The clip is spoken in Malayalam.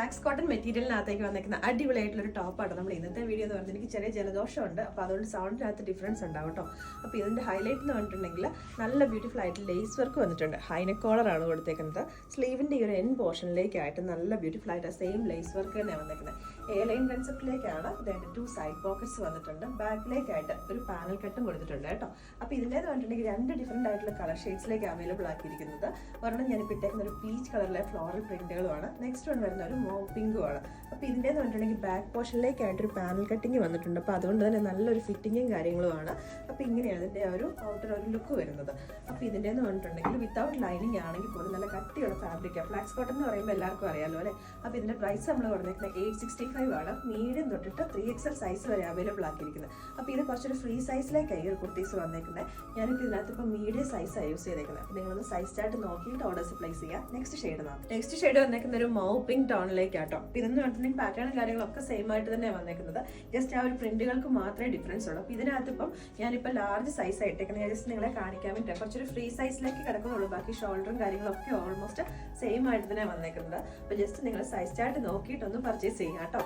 ഫ്ലാക്സ് കോട്ടൺ മെറ്റീരിയലിനകത്തേക്ക് വന്നിരിക്കുന്ന അടിപൊളിയായിട്ടുള്ള ടോപ്പാണ് നമ്മൾ ഇന്നത്തെ വീഡിയോ എന്ന് പറഞ്ഞാൽ എനിക്ക് ചെറിയ ജലദോഷമുണ്ട്. അപ്പോൾ അതുകൊണ്ട് സൗണ്ടിനകത്ത് ഡിഫറൻസ് ഉണ്ടാവും കേട്ടോ. അപ്പോൾ ഇതിൻ്റെ ഹൈലൈറ്റ് എന്ന് പറഞ്ഞിട്ടുണ്ടെങ്കിൽ നല്ല ബ്യൂട്ടിഫുൾ ആയിട്ട് ലേസ് വർക്ക് വന്നിട്ടുണ്ട്. ഹൈനെക്ക് കോളറാണ് കൊടുത്തേക്കുന്നത്. സ്ലീവിൻ്റെ ഈ ഒരു എൻ പോർഷനിലേക്കായിട്ട് നല്ല ബ്യൂട്ടിഫുൾ ആയിട്ട് സെയിം ലേസ് വർക്ക് തന്നെ വന്നിരിക്കുന്നത്. എ ലൈൻ കൺസെപ്റ്റിലേക്കാണ് ഇതിൻ്റെ 2 സൈഡ് പോക്കറ്റ്സ് വന്നിട്ടുണ്ട്. ബാക്കിലേക്കായിട്ട് ഒരു പാനൽ കട്ടും കൊടുത്തിട്ടുണ്ട് കേട്ടോ. അപ്പോൾ ഇതിൻ്റെന്ന് പറഞ്ഞിട്ടുണ്ടെങ്കിൽ 2 ഡിഫറെൻ്റ് ആയിട്ടുള്ള കളർ ഷെയ്ഡ്സിലേക്ക് അവൈലബിൾ ആക്കിയിരിക്കുന്നത്. ഒരെണ്ണം ഞാനിപ്പോൾ ഇട്ടേക്കുന്ന ഒരു പീച്ച് കളറിലെ ഫ്ലോറൽ പ്രിന്റുകളുമാണ്. നെക്സ്റ്റ് വൺ വരുന്ന ഒരു മോവ് പിങ്കുമാണ്. അപ്പോൾ ഇതിൻ്റെന്ന് പറഞ്ഞിട്ടുണ്ടെങ്കിൽ ബാക്ക് പോർഷനിലേക്കായിട്ടൊരു പാനൽ കട്ടിങ് വന്നിട്ടുണ്ട്. അപ്പോൾ അതുകൊണ്ട് തന്നെ നല്ലൊരു ഫിറ്റിങ്ങും കാര്യങ്ങളുമാണ്. അപ്പോൾ ഇങ്ങനെയാണ് ഇതിൻ്റെ ഒരു ഔട്ടർ ഒരു ലുക്ക് വരുന്നത്. അപ്പോൾ ഇതിൻ്റെന്ന് പറഞ്ഞിട്ടുണ്ടെങ്കിൽ വിത്തൗട്ട് ലൈനിങ് ആണെങ്കിൽ പോലും നല്ല കട്ടിയുള്ള ഫാബ്രിക്കാണ്. ഫ്ലാക്സ് കോട്ടൺ എന്ന് പറയുമ്പോൾ എല്ലാവർക്കും അറിയാമല്ലോ അല്ലേ. അപ്പോൾ ഇതിൻ്റെ പ്രൈസ് നമ്മൾ കൊടുത്തിരിക്കുന്നത് 865 ആണ്. മീഡിയം തൊട്ടിട്ട് 3XL സൈസ് വരെ അവൈലബിൾ ആക്കിയിരിക്കുന്നത്. അപ്പോൾ ഇത് കുറച്ചൊരു ഫ്രീ സൈസിലേക്കായി ഈ ഒരു കുർത്തീസ് വന്നേക്കുന്നത്. ഞാനിപ്പോൾ ഇതിനകത്ത് ഇപ്പോൾ മീഡിയം സൈസാണ് യൂസ് ചെയ്തേക്കുന്നത്. അപ്പോൾ നിങ്ങളൊന്ന് സൈസ് ചാർട്ട് നോക്കിയിട്ട് ഓർഡേഴ്സ് പ്ലേസ് ചെയ്യുക. നെക്സ്റ്റ് ഷെയ്ഡ് വന്നേക്കുന്ന ഒരു മൗ പിങ്ക് ടോണിലേക്കാട്ടോ. അപ്പോൾ ഇതെന്ന് പറഞ്ഞിട്ടുണ്ടെങ്കിൽ പാറ്റേണും കാര്യങ്ങളൊക്കെ സെയിം ആയിട്ട് തന്നെ വന്നേക്കുന്നത്. ജസ്റ്റ് ആ ഒരു പ്രിന്റുകൾക്ക് മാത്രമേ ഡിഫറൻസ് ഉള്ളൂ. അപ്പോൾ ഇതിനകത്ത് ഇപ്പം ഞാനിപ്പോൾ ലാർജ് സൈസ് ആയിട്ടേക്കുന്നത്. ഞാൻ ജസ്റ്റ് നിങ്ങളെ കാണിക്കാൻ വേണ്ടി കുറച്ചൊരു ഫ്രീ സൈസിലേക്ക് കിടക്കുന്നുള്ളൂ. ബാക്കി ഷോൾഡറും കാര്യങ്ങളൊക്കെ ഓൾമോസ്റ്റ് സെയിം ആയിട്ട് തന്നെ വന്നേക്കുന്നത്. അപ്പോൾ ജസ്റ്റ് നിങ്ങൾ സൈസ് ചാർട്ട് നോക്കിയിട്ടൊന്ന് പർച്ചേസ് ചെയ്യുക കേട്ടോ.